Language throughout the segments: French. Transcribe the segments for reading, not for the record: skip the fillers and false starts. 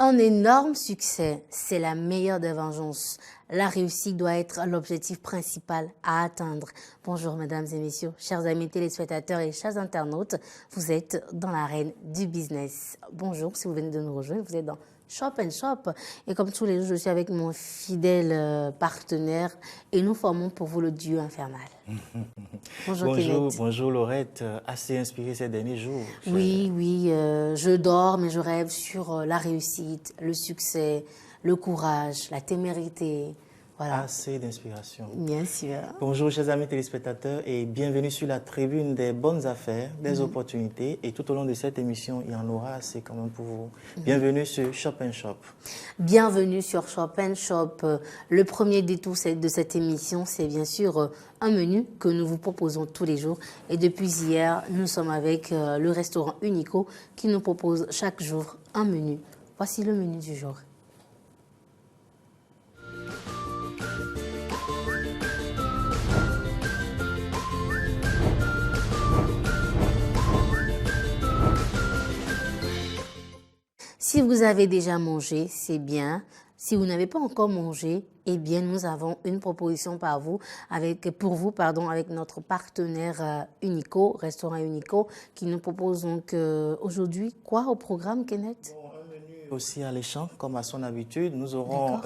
Un énorme succès, c'est la meilleure des vengeances. La réussite doit être l'objectif principal à atteindre. Bonjour mesdames et messieurs, chers amis téléspectateurs et chers internautes, vous êtes dans l'arène du business. Bonjour, si vous venez de nous rejoindre, vous êtes dans Shop and Shop. Et comme tous les jours, je suis avec mon fidèle partenaire et nous formons pour vous le duo infernal. Bonjour Kenneth. Bonjour Laurette, assez inspirée ces derniers jours. Oui, je dors mais je rêve sur la réussite, le succès, le courage, la témérité. Voilà. Assez d'inspiration. Bien sûr. Bonjour chers amis téléspectateurs et bienvenue sur la tribune des bonnes affaires, des opportunités. Et tout au long de cette émission, il y en aura assez quand même pour vous. Bienvenue sur Shop and Shop. Bienvenue sur Shop and Shop. Le premier détour de cette émission, c'est bien sûr un menu que nous vous proposons tous les jours. Et depuis hier, nous sommes avec le restaurant Unico qui nous propose chaque jour un menu. Voici le menu du jour. Si vous avez déjà mangé, c'est bien. Si vous n'avez pas encore mangé, eh bien, nous avons une proposition pour vous, avec notre partenaire Unico, restaurant Unico, qui nous propose donc aujourd'hui quoi au programme, Kenneth? Bon, un menu aussi alléchant, comme à son habitude. Nous aurons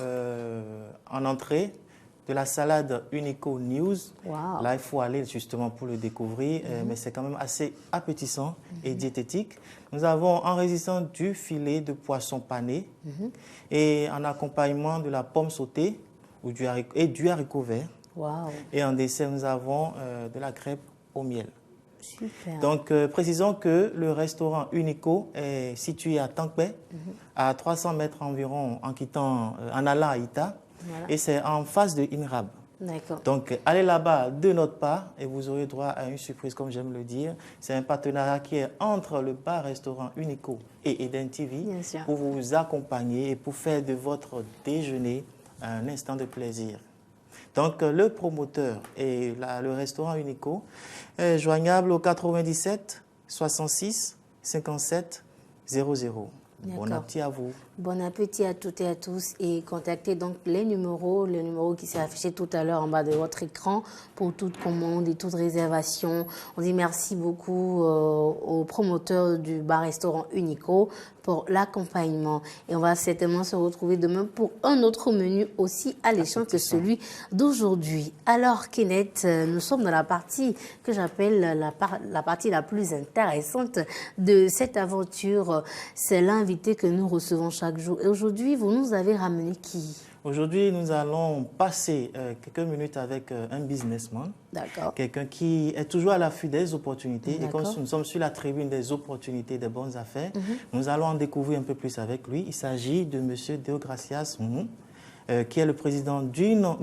en entrée de la salade Unico News. Wow. Là, il faut aller justement pour le découvrir, mais c'est quand même assez appétissant et diététique. Nous avons en résistant du filet de poisson pané et en accompagnement de la pomme sautée et du haricot vert. Wow. Et en dessert, nous avons de la crêpe au miel. Super. Donc, précisons que le restaurant Unico est situé à Tankpé, à 300 mètres environ en allant à Ita. Voilà. Et c'est en face de INRAB. D'accord. Donc, allez là-bas de notre part et vous aurez droit à une surprise, comme j'aime le dire. C'est un partenariat qui est entre le bar-restaurant Unico et Eden TV pour vous accompagner et pour faire de votre déjeuner un instant de plaisir. Donc, le promoteur et le restaurant Unico est joignable au 97 66 57 00. Bon appétit à vous. Bon appétit à toutes et à tous et contactez donc le numéro qui s'est affiché tout à l'heure en bas de votre écran pour toute commande et toute réservation. On dit merci beaucoup au promoteur du bar-restaurant Unico pour l'accompagnement. Et on va certainement se retrouver demain pour un autre menu aussi alléchant que celui d'aujourd'hui. Alors Kenneth, nous sommes dans la partie que j'appelle la partie la plus intéressante de cette aventure. C'est l'invité que nous recevons chaque jour. Et aujourd'hui, vous nous avez ramené qui? Aujourd'hui, nous allons passer quelques minutes avec un businessman. D'accord. Quelqu'un qui est toujours à l'affût des opportunités. Et comme nous sommes sur la tribune des opportunités, des bonnes affaires, nous allons en découvrir un peu plus avec lui. Il s'agit de M. Deogracias, qui est le président directeur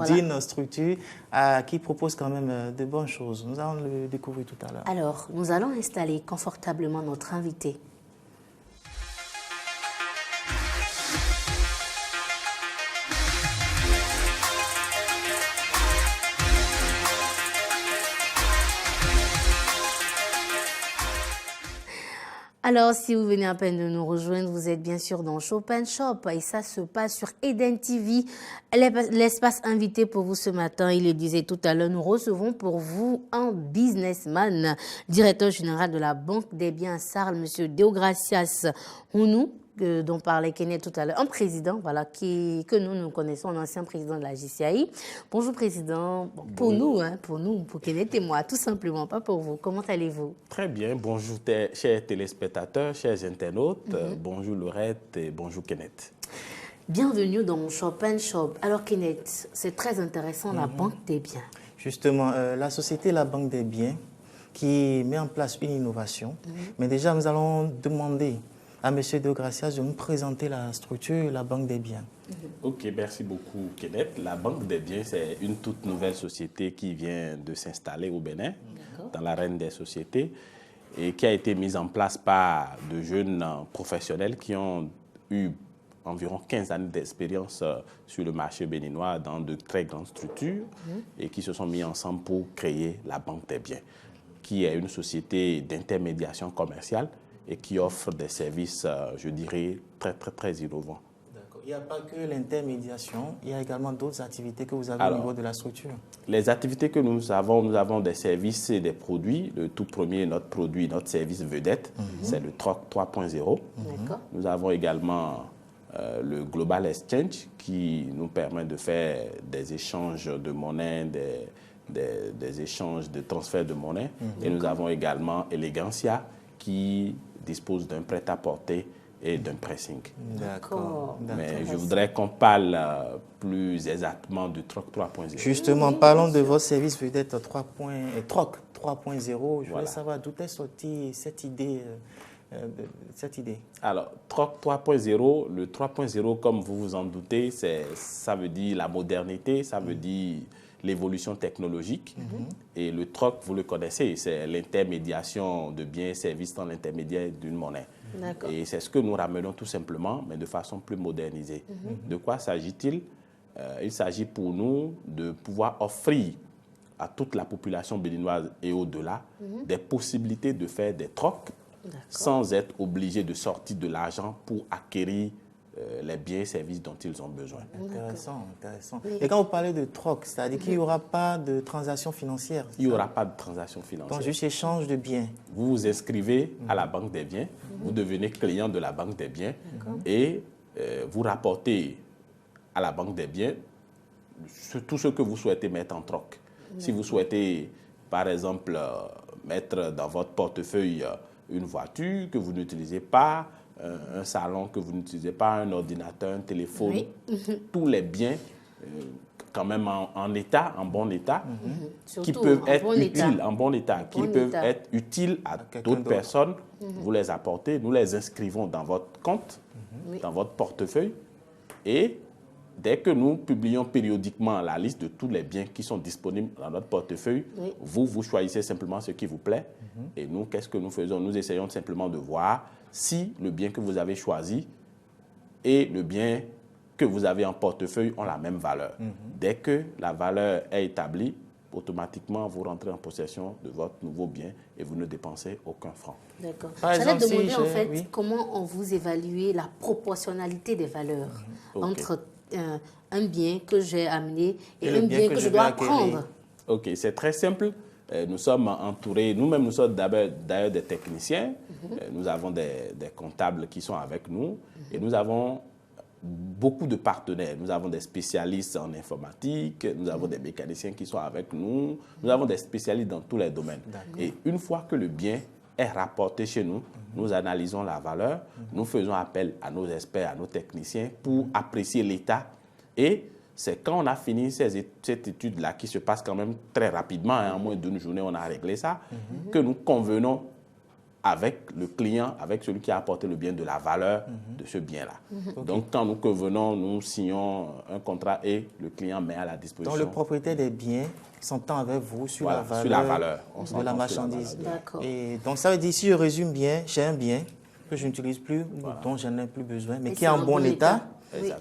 d'une structure qui propose quand même de bonnes choses. Nous allons le découvrir tout à l'heure. Alors, nous allons installer confortablement notre invité. Alors, si vous venez à peine de nous rejoindre, vous êtes bien sûr dans Shop and Shop et ça se passe sur Eden TV, l'espace invité pour vous ce matin. Il le disait tout à l'heure, nous recevons pour vous un businessman, directeur général de la Banque des Biens Sarl, M. Deogracias Hounou, dont parlait Kenneth tout à l'heure, un président que nous connaissons, un ancien président de la JCI. Bonjour président, pour nous, pour Kenneth et moi, tout simplement, pas pour vous. Comment allez-vous? Très bien, bonjour chers téléspectateurs, chers internautes, bonjour Laurette et bonjour Kenneth. Bienvenue dans Shop and Shop. Alors Kenneth, c'est très intéressant, la Banque des Biens. Justement, la société La Banque des Biens qui met en place une innovation, mais déjà nous allons demander à M. Deogracias de nous présenter la structure, la Banque des Biens. Ok, merci beaucoup Kenneth. La Banque des Biens, c'est une toute nouvelle société qui vient de s'installer au Bénin, dans l'arène des sociétés, et qui a été mise en place par de jeunes professionnels qui ont eu environ 15 années d'expérience sur le marché béninois dans de très grandes structures et qui se sont mis ensemble pour créer la Banque des Biens, qui est une société d'intermédiation commerciale et qui offre des services, je dirais, très, très, très innovants. Il n'y a pas que l'intermédiation, il y a également d'autres activités que vous avez au niveau de la structure. Les activités que nous avons des services et des produits. Le tout premier, notre produit, notre service vedette, c'est le TROC 3.0. Nous avons également le Global Exchange qui nous permet de faire des échanges de monnaie, des échanges de transfert de monnaie. Et nous avons également Elegancia qui dispose d'un prêt-à-porter et d'un pressing. D'accord. Mais je voudrais qu'on parle plus exactement du TROC 3.0. Justement, parlons de votre service vedette TROC 3.0. Je voulais savoir d'où est sortie cette idée. Alors, TROC 3.0, le 3.0, comme vous vous en doutez, ça veut dire la modernité, ça veut dire l'évolution technologique. Et le TROC, vous le connaissez, c'est l'intermédiation de biens et services dans l'intermédiaire d'une monnaie. Et c'est ce que nous ramenons tout simplement, mais de façon plus modernisée. De quoi s'agit-il? Il s'agit pour nous de pouvoir offrir à toute la population béninoise et au-delà des possibilités de faire des trocs sans être obligé de sortir de l'argent pour acquérir les biens et services dont ils ont besoin. Intéressant, intéressant. Et quand vous parlez de troc, c'est-à-dire qu'il n'y aura pas de transaction financière? Il n'y aura pas de transaction financière. Donc, juste échange de biens. Vous vous inscrivez à la Banque des biens, vous devenez client de la Banque des biens et vous rapportez à la Banque des biens tout ce que vous souhaitez mettre en troc. Si vous souhaitez, par exemple, mettre dans votre portefeuille une voiture que vous n'utilisez pas, un salon que vous n'utilisez pas, un ordinateur, un téléphone, tous les biens quand même en état, en bon état, qui peuvent être utiles, en bon état, qui peuvent être utiles à d'autres personnes, vous les apportez, nous les inscrivons dans votre compte, dans votre portefeuille, et dès que nous publions périodiquement la liste de tous les biens qui sont disponibles dans notre portefeuille, vous choisissez simplement ce qui vous plaît. Et nous, qu'est-ce que nous faisons? Nous essayons simplement de voir si le bien que vous avez choisi et le bien que vous avez en portefeuille ont la même valeur. Dès que la valeur est établie, automatiquement, vous rentrez en possession de votre nouveau bien et vous ne dépensez aucun franc. D'accord. J'allais demander en fait comment on vous évaluez la proportionnalité des valeurs entre un bien que j'ai amené et un bien que je dois prendre. Ok, c'est très simple. Nous sommes entourés, nous-mêmes nous sommes d'ailleurs des techniciens, nous avons des comptables qui sont avec nous et nous avons beaucoup de partenaires. Nous avons des spécialistes en informatique, nous avons des mécaniciens qui sont avec nous, nous avons des spécialistes dans tous les domaines. Et une fois que le bien est rapporté chez nous, nous analysons la valeur, nous faisons appel à nos experts, à nos techniciens pour apprécier l'état. Et c'est quand on a fini cette étude-là, qui se passe quand même très rapidement, en moins d'une journée, on a réglé ça, que nous convenons avec le client, avec celui qui a apporté le bien, de la valeur de ce bien-là. Donc, quand nous convenons, nous signons un contrat et le client met à la disposition. Donc, le propriétaire des biens s'entend avec vous sur la valeur de la marchandise. Et donc, ça veut dire, si je résume bien, j'ai un bien que je n'utilise plus, dont je n'ai plus besoin, mais qui est en bon état,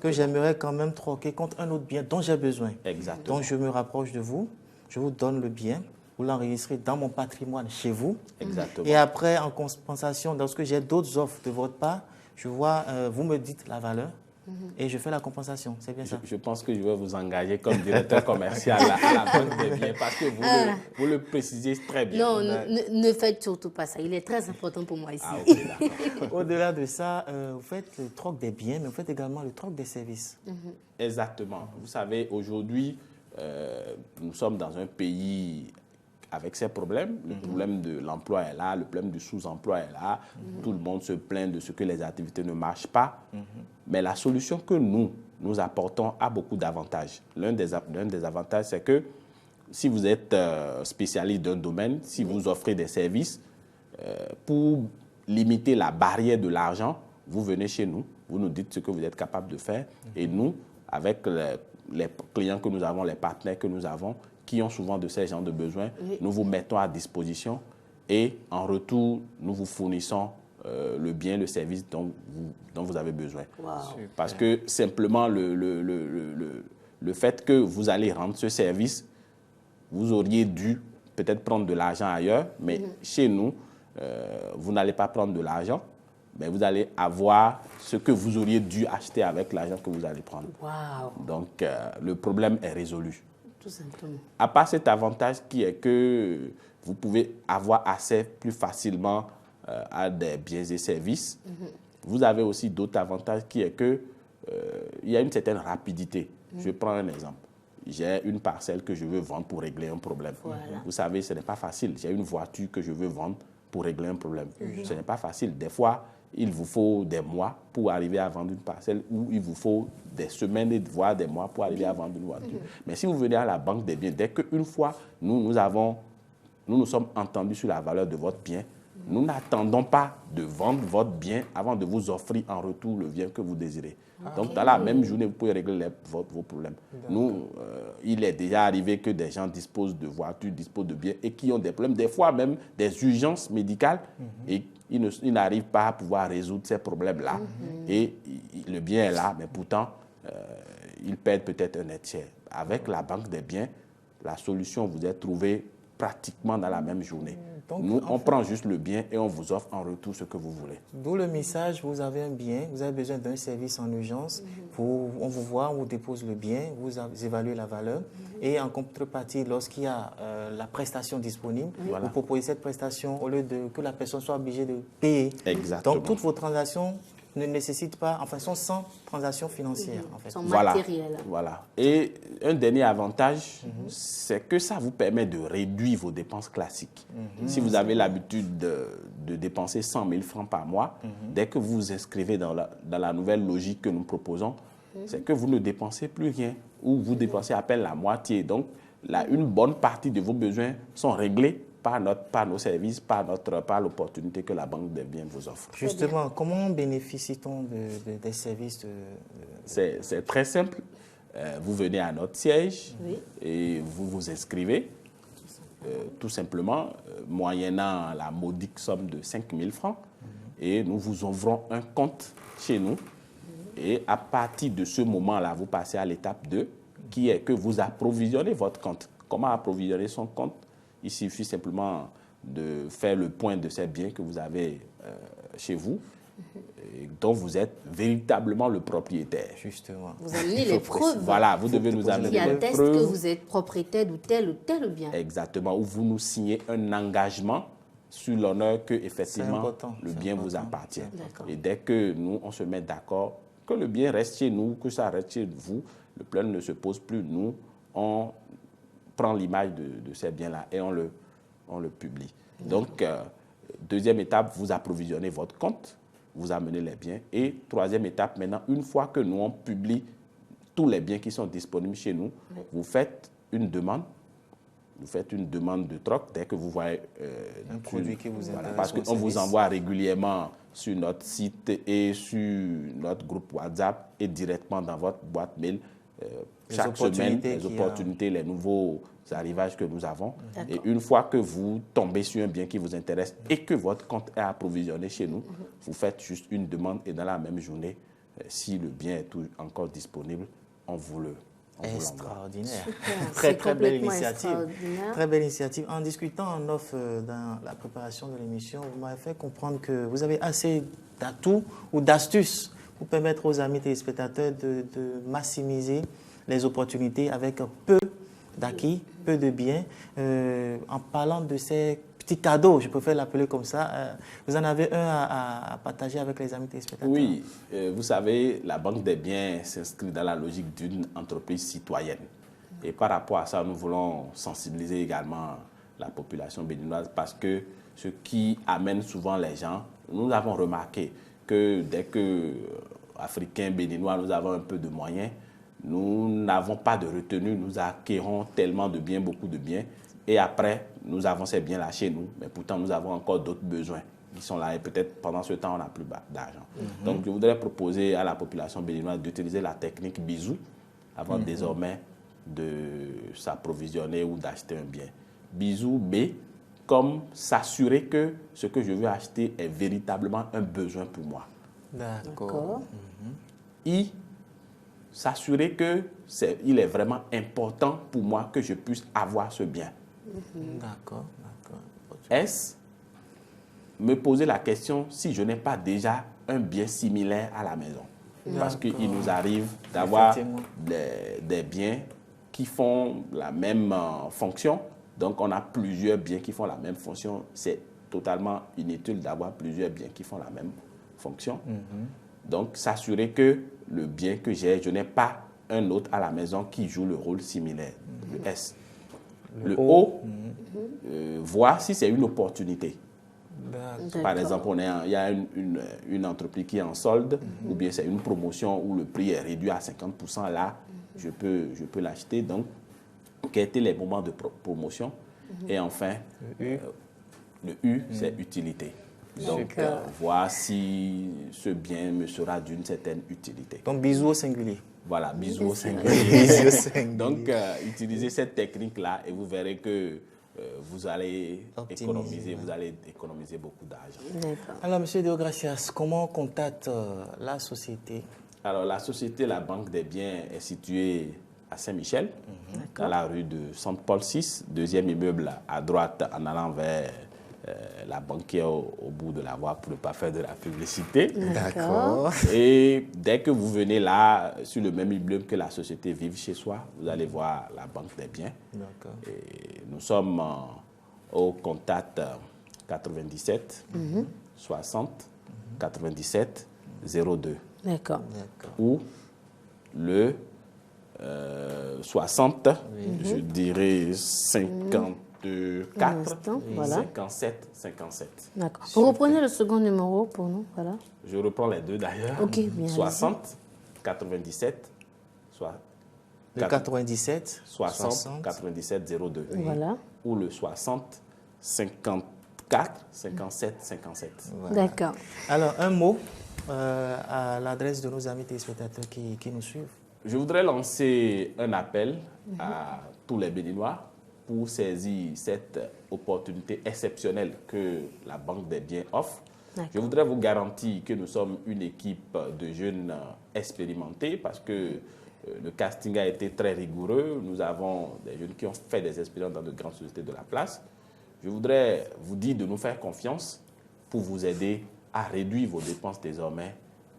que j'aimerais quand même troquer contre un autre bien dont j'ai besoin. Exactement. Donc, je me rapproche de vous, je vous donne le bien, vous l'enregistrez dans mon patrimoine chez vous. Exactement. Et après, en compensation, lorsque j'ai d'autres offres de votre part, je vois, vous me dites la valeur et je fais la compensation. C'est bien ça? Je pense que je vais vous engager comme directeur commercial à la Banque des biens parce que vous le précisez très bien. Non, ne faites surtout pas ça. Il est très important pour moi ici. Au-delà de ça, vous faites le troc des biens, mais vous faites également le troc des services. Exactement. Vous savez, aujourd'hui, nous sommes dans un pays avec ses problèmes. Le problème de l'emploi est là, le problème du sous-emploi est là. Tout le monde se plaint de ce que les activités ne marchent pas. Mais la solution que nous apportons a beaucoup d'avantages. L'un des avantages, c'est que si vous êtes spécialiste d'un domaine, si vous offrez des services, pour limiter la barrière de l'argent, vous venez chez nous, vous nous dites ce que vous êtes capable de faire. Et nous, avec les clients que nous avons, les partenaires que nous avons, qui ont souvent de ces genres de besoins, nous vous mettons à disposition et en retour, nous vous fournissons le bien, le service dont vous avez besoin. Parce que simplement, le fait que vous allez rendre ce service, vous auriez dû peut-être prendre de l'argent ailleurs, mais chez nous, vous n'allez pas prendre de l'argent, mais vous allez avoir ce que vous auriez dû acheter avec l'argent que vous allez prendre. Wow. Donc, le problème est résolu. Tout simplement. À part cet avantage qui est que vous pouvez avoir accès plus facilement à des biens et services, vous avez aussi d'autres avantages qui est que il y a une certaine rapidité. Je prends un exemple. J'ai une parcelle que je veux vendre pour régler un problème. Voilà. Vous savez, ce n'est pas facile. J'ai une voiture que je veux vendre pour régler un problème. Ce n'est pas facile. Des fois, il vous faut des mois pour arriver à vendre une parcelle ou il vous faut des semaines, voire des mois pour arriver à vendre une voiture. Mais si vous venez à la banque des biens, dès qu'une fois nous nous sommes entendus sur la valeur de votre bien, nous n'attendons pas de vendre votre bien avant de vous offrir en retour le bien que vous désirez. Donc, dans la même journée, vous pouvez régler vos problèmes. Nous, il est déjà arrivé que des gens disposent de voitures, disposent de biens et qui ont des problèmes, des fois même des urgences médicales et ils n'arrivent pas à pouvoir résoudre ces problèmes-là. Et le bien est là, mais pourtant, ils perdent peut-être un tiers. Avec la banque des biens, la solution vous est trouvée pratiquement dans la même journée. Donc, nous, on prend juste le bien et on vous offre en retour ce que vous voulez. D'où le message, vous avez un bien, vous avez besoin d'un service en urgence, on vous voit, on vous dépose le bien, vous évaluez la valeur et en contrepartie, lorsqu'il y a la prestation disponible, vous proposez cette prestation au lieu de que la personne soit obligée de payer. Exactement. Donc, toutes vos transactions ne nécessitent pas, enfin, sont sans transaction financière. En fait. Sont matérielles. Voilà. Et un dernier avantage, c'est que ça vous permet de réduire vos dépenses classiques. Si vous avez l'habitude de dépenser 100 000 francs par mois, dès que vous vous inscrivez dans la nouvelle logique que nous proposons, c'est que vous ne dépensez plus rien ou vous dépensez à peine la moitié. Donc, une bonne partie de vos besoins sont réglés par nos services, par l'opportunité que la banque des biens vous offre. Justement, comment bénéficie-t-on des services C'est très simple. Vous venez à notre siège et vous vous inscrivez, tout simplement, moyennant la modique somme de 5 000 francs. Et nous vous ouvrons un compte chez nous. Et à partir de ce moment-là, vous passez à l'étape 2, qui est que vous approvisionnez votre compte. Comment approvisionner son compte? Il suffit simplement de faire le point de ces biens que vous avez chez vous, et dont vous êtes véritablement le propriétaire. Justement. Vous amenez les preuves. Voilà, vous devez nous amener les preuves. Qui attestent que vous êtes propriétaire de tel ou tel bien. Exactement, où vous nous signez un engagement sur l'honneur que, effectivement, le bien vous appartient. Et dès que nous, on se met d'accord, que le bien reste chez nous, que ça reste chez vous, le problème ne se pose plus. Nous, on prend l'image de ces biens-là et on le publie. Donc, deuxième étape, vous approvisionnez votre compte, vous amenez les biens. Et troisième étape, maintenant, une fois que nous, on publie tous les biens qui sont disponibles chez nous, vous faites une demande. Vous faites une demande de troc dès que vous voyez un produit qui vous intéresse. Parce qu'on vous envoie régulièrement sur notre site et sur notre groupe WhatsApp et directement dans votre boîte mail chaque semaine, les opportunités, les nouveaux arrivages que nous avons. Et une fois que vous tombez sur un bien qui vous intéresse et que votre compte est approvisionné chez nous, vous faites juste une demande et dans la même journée, si le bien est encore disponible, on vous le extraordinaire. Très belle initiative. Très belle initiative. En discutant en off dans la préparation de l'émission, vous m'avez fait comprendre que vous avez assez d'atouts ou d'astuces pour permettre aux amis téléspectateurs de maximiser les opportunités avec peu d'acquis, peu de biens. En parlant de ces petits cadeaux, je préfère l'appeler comme ça, vous en avez un à partager avec les amis téléspectateurs? Oui, vous savez, la Banque des biens s'inscrit dans la logique d'une entreprise citoyenne. Et par rapport à ça, nous voulons sensibiliser également la population béninoise parce que ce qui amène souvent les gens, nous avons remarqué que dès que Africains, Béninois, nous avons un peu de moyens, nous n'avons pas de retenue, nous acquérons tellement de biens, beaucoup de biens, et après, nous avons ces biens-là chez nous, mais pourtant, nous avons encore d'autres besoins qui sont là, et peut-être pendant ce temps, on n'a plus d'argent. Donc, je voudrais proposer à la population béninoise d'utiliser la technique bisou avant désormais de s'approvisionner ou d'acheter un bien. Bisou B, comme s'assurer que ce que je veux acheter est véritablement un besoin pour moi. D'accord. I, s'assurer qu'il est vraiment important pour moi que je puisse avoir ce bien. D'accord. S, me poser la question si je n'ai pas déjà un bien similaire à la maison. Parce qu'il nous arrive d'avoir des biens qui font la même fonction. Donc, on a plusieurs biens qui font la même fonction. C'est totalement inutile d'avoir plusieurs biens qui font la même fonction. Donc, s'assurer que le bien que j'ai, je n'ai pas un autre à la maison qui joue le rôle similaire. Le S. Le O, voir si c'est une opportunité. Par exemple, il y a une entreprise qui est en solde, ou bien c'est une promotion où le prix est réduit à 50%. Là, je peux l'acheter. Donc, quels étaient les moments de promotion? Et enfin, le U, c'est utilité. Donc, voir si ce bien me sera d'une certaine utilité. Donc, bisous au singulier. Voilà, bisous au singulier. Donc, utilisez cette technique-là et vous verrez que vous allez économiser beaucoup d'argent. Alors, M. Deogracias, comment on contacte la société? Alors, la société, la Banque des Biens, est située à Saint-Michel, dans la rue de Saint-Paul 6, deuxième immeuble à droite en allant vers la banque qui est au bout de la voie pour ne pas faire de la publicité. D'accord. Et dès que vous venez là, sur le même immeuble que la société Vive chez soi, vous allez voir la Banque des Biens. D'accord. Et nous sommes au contact 97 60 97 02. D'accord. Ou le 60, je dirais 54, voilà. 57, 57. D'accord. Vous reprenez le second numéro pour nous, voilà. Je reprends les deux d'ailleurs. Ok, bien. 60, 97, soit le 97, 60, 97, 02. Voilà. Ou le 60, 54, 57, 57. Voilà. D'accord. Alors, un mot à l'adresse de nos amis téléspectateurs qui nous suivent. Je voudrais lancer un appel à tous les Béninois pour saisir cette opportunité exceptionnelle que la Banque des Biens offre. Je voudrais vous garantir que nous sommes une équipe de jeunes expérimentés parce que le casting a été très rigoureux. Nous avons des jeunes qui ont fait des expériences dans de grandes sociétés de la place. Je voudrais vous dire de nous faire confiance pour vous aider à réduire vos dépenses désormais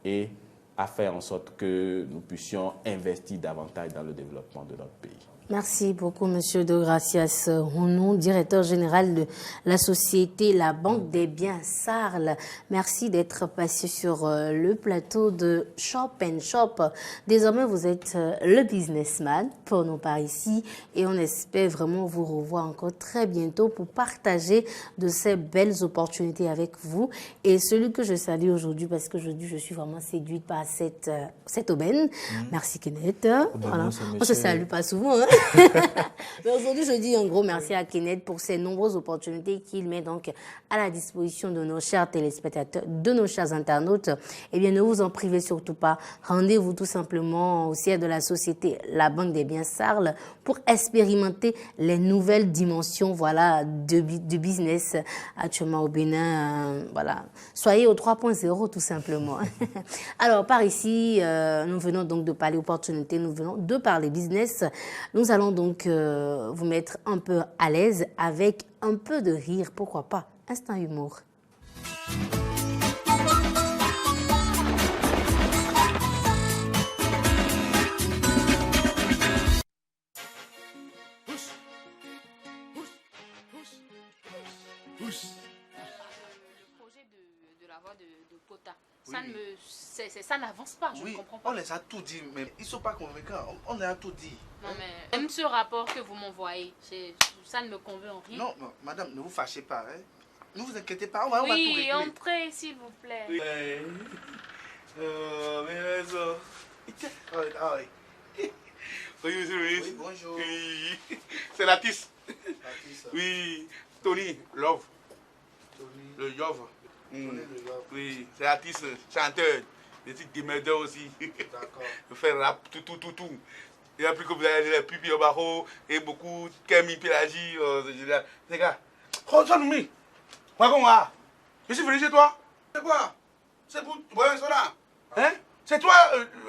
et à faire en sorte que nous puissions investir davantage dans le développement de notre pays. Merci beaucoup, Monsieur Deogracias Rounou, directeur général de la société La Banque des Biens Sarl. Merci d'être passé sur le plateau de Shop & Shop. Désormais, vous êtes le businessman pour nous par ici et on espère vraiment vous revoir encore très bientôt pour partager de ces belles opportunités avec vous. Et celui que je salue aujourd'hui, parce qu'aujourd'hui, je suis vraiment séduite par cette aubaine. Merci, Kenneth. Voilà. On se salue pas souvent, hein. Mais aujourd'hui, je dis un gros merci à Kenneth pour ces nombreuses opportunités qu'il met donc à la disposition de nos chers téléspectateurs, de nos chers internautes. Eh bien, ne vous en privez surtout pas. Rendez-vous tout simplement au siège de la société La Banque des Biens Sarl pour expérimenter les nouvelles dimensions, voilà, du business actuellement au Bénin. Voilà. Soyez au 3.0 tout simplement. Alors, par ici, nous venons donc de parler opportunités, nous venons de parler business. Nous allons donc vous mettre un peu à l'aise avec un peu de rire, pourquoi pas. Instant humour. Ça n'avance pas, je ne comprends pas. On les a tout dit, mais ils ne sont pas convaincants. On les a tout dit. Non, mais même ce rapport que vous m'envoyez, ça ne me convainc en rien. Non, madame, ne vous fâchez pas. Hein. Ne vous inquiétez pas, on va tout régler. Oui, entrez, s'il vous plaît. Oui. Oui, monsieur le ministre. Oui, bonjour. Oui. C'est Latis. Oui, Tony, Love. Tony. Le Love. Oui, c'est artiste, chanteur, des titres démerdeurs aussi. D'accord. Je fais rap, tout. Et après que vous avez les pupilles au barreau et beaucoup de Kémy, Pélagie, les gars. Regarde-moi. Regarde-moi. Je suis venu chez toi. C'est quoi? C'est pour boire un soda. Hein? C'est toi,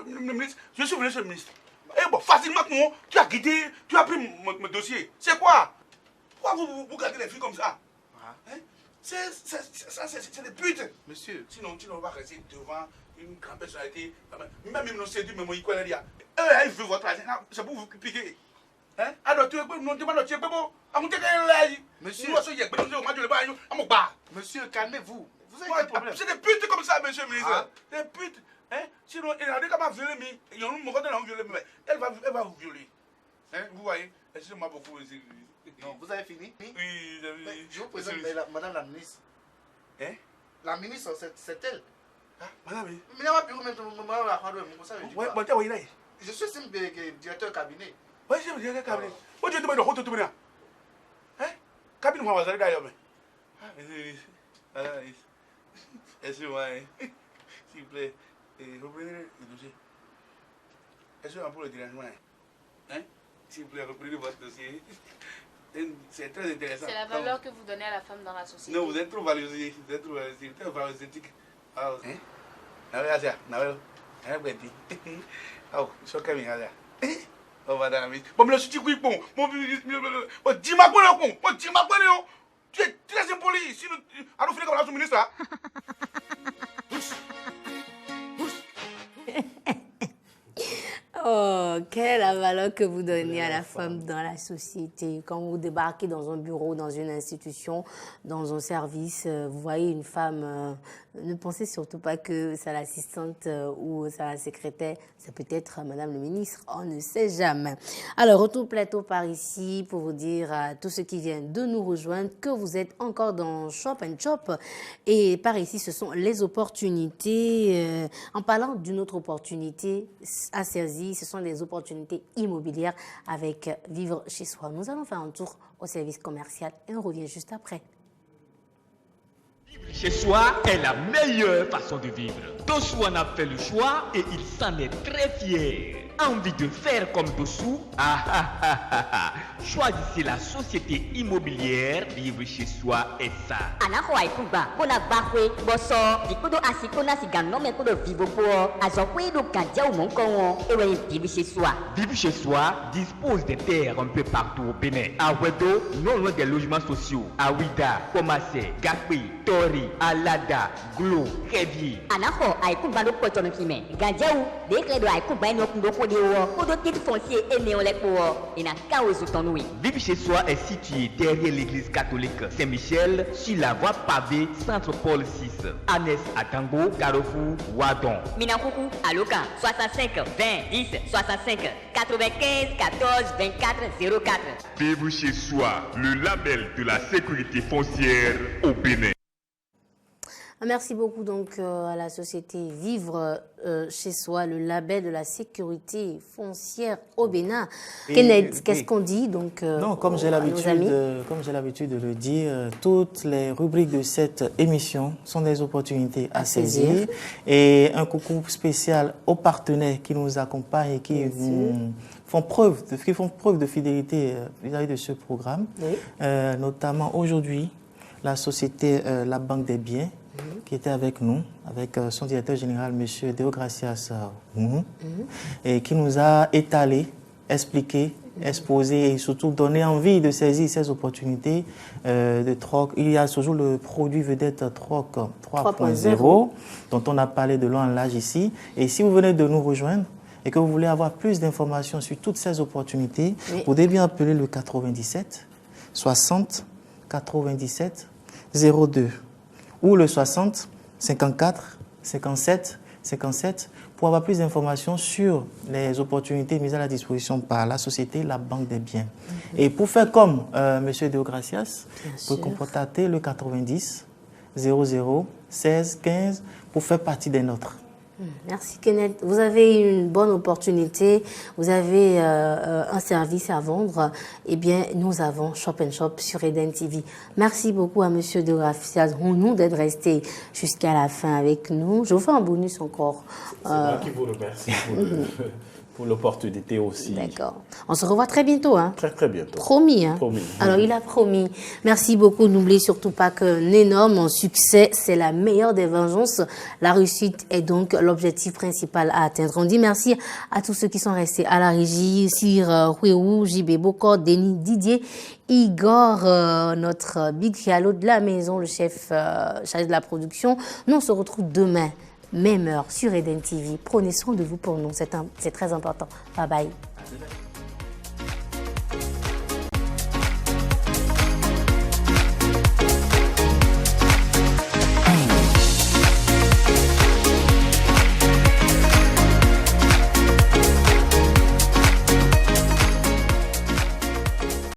le ministre. Je suis venu chez le ministre. Eh bon, facilement, tu as quitté, tu as pris mon dossier. C'est quoi? Pourquoi vous gardez les filles comme ça? Hein? C'est des putes. Monsieur. Sinon, tu ne vas pas rester devant une grande personnalité. Même ils nous séduisent, mais moi, ils connaissent rien. Eux, ils veulent votre argent. C'est pour vous piquer. Hein? Alors, tu es bon, non, tu m'as dit, tu es bon. Monsieur. Monsieur, calmez-vous. Vous avez des problèmes. C'est des putes comme ça, monsieur le ministre. Des putes. Hein? Sinon, il a dit qu'elle va violer, mais il y a un moment donné, elle va vous violer. Hein? Vous voyez? Excusez-moi beaucoup. Non, vous avez fini? Oui, je vous présente madame la ministre. Hein? La ministre, c'est elle. Ah, madame, oui. Mais là, bureau maintenant, je suis directeur cabinet. Oui, je suis directeur cabinet. Où tu demandes de retour tout bien? Hein? Cabinet, moi, vous allez gagner. Ah, excusez-moi, s'il vous plaît, reprenez le dossier. Est-ce qu'on peut le dérangement? Hein? S'il vous plaît, reprenez votre dossier. C'est très intéressant. C'est la valeur que vous donnez à la femme dans la société. Non, vous êtes trop valorisé. Vous êtes trop valorisé. Vous êtes valorisé. Ah, hein? Nawel, oh, c'est ok, mais oh, madame. Bon, mais je suis bon. Dis-moi quoi, dis-moi quoi, tu es très impoli. Si nous allons finir comme la sous-ministre. Oh, quelle est la valeur que vous donnez à la femme dans la société? Quand vous débarquez dans un bureau, dans une institution, dans un service, vous voyez une femme, ne pensez surtout pas que c'est l'assistante ou c'est la secrétaire, c'est peut-être Madame le ministre, on ne sait jamais. Alors, retour plateau par ici pour vous dire à tous ceux qui viennent de nous rejoindre que vous êtes encore dans Shop and Shop. Et par ici, ce sont les opportunités. En parlant d'une autre opportunité à saisir, ce sont les opportunités immobilières avec Vivre chez soi. Nous allons faire un tour au service commercial et on revient juste après. Vivre chez soi est la meilleure façon de vivre. Dossou en a fait le choix et il s'en est très fier. Envie de faire comme Dossou? Choisissez la société immobilière Vivre chez soi SA. Anako Aikuba, Bonabakwe, Bosso, Dikodo Asikona Siganome Kodo Vivopo, Azokwe do Kadia ou Monkongo, et Vivre chez soi. Vivre chez soi dispose des terres un peu partout au Bénin. À Wedo, non loin des logements sociaux. À Ouida, Komase, Gakwe, Tori, Alada, Glo, Révier. Anako Aikuba do Kotono Kime, Gadia ou, Dekle do Aikuba no Kundoko de Wo, Kodo titre foncier et néolek et na Kaozu Tonoui. Vivre chez soi est situé derrière l'église catholique Saint-Michel, sur la voie pavée Centre Paul 6, Anès à Tango, Carrefour, Wadon. Minakuku, Aloka, 65 20 10 65 95 14 24 04. Vivre chez soi, le label de la sécurité foncière au Bénin. Merci beaucoup donc à la société Vivre chez soi, le label de la sécurité foncière au Bénin. Kenneth, qu'est-ce qu'on dit donc non, comme j'ai l'habitude de le dire, toutes les rubriques de cette émission sont des opportunités à saisir. Et un coucou spécial aux partenaires qui nous accompagnent et qui font preuve de fidélité vis-à-vis de ce programme. Oui. Notamment aujourd'hui, la société La Banque des Biens, qui était avec nous, avec son directeur général, M. Deogracias, et qui nous a étalé, expliqué, exposé et surtout donné envie de saisir ces opportunités de troc. Il y a toujours le produit vedette troc 3.0 dont on a parlé de long en large ici. Et si vous venez de nous rejoindre et que vous voulez avoir plus d'informations sur toutes ces opportunités, vous devez bien appeler le 97 60 97 02. ou le 60 54 57 57 pour avoir plus d'informations sur les opportunités mises à la disposition par la société La Banque des Biens. Et pour faire comme M. Deogracias, vous pouvez contacter le 90 00 16 15 pour faire partie des nôtres. Merci Kenneth. Vous avez une bonne opportunité, vous avez un service à vendre. Eh bien, nous avons Shop and Shop sur Eden TV. Merci beaucoup à M. Deogracias d'être resté jusqu'à la fin avec nous. Je vous fais un bonus encore. C'est moi qui vous remercie pour l'opportunité aussi. D'accord. On se revoit très bientôt. Hein? Très, très bientôt. Promis. Hein? Promis. Alors, il a promis. Merci beaucoup. N'oubliez surtout pas qu'un énorme succès, c'est la meilleure des vengeances. La réussite est donc l'objectif principal à atteindre. On dit merci à tous ceux qui sont restés à la régie. Sir Huéou, JB Bokor, Denis Didier, Igor, notre Big Fialo de la maison, le chef chargé de la production. Nous, on se retrouve demain. Même heure sur Eden TV. Prenez soin de vous pour nous, c'est très important. Bye bye.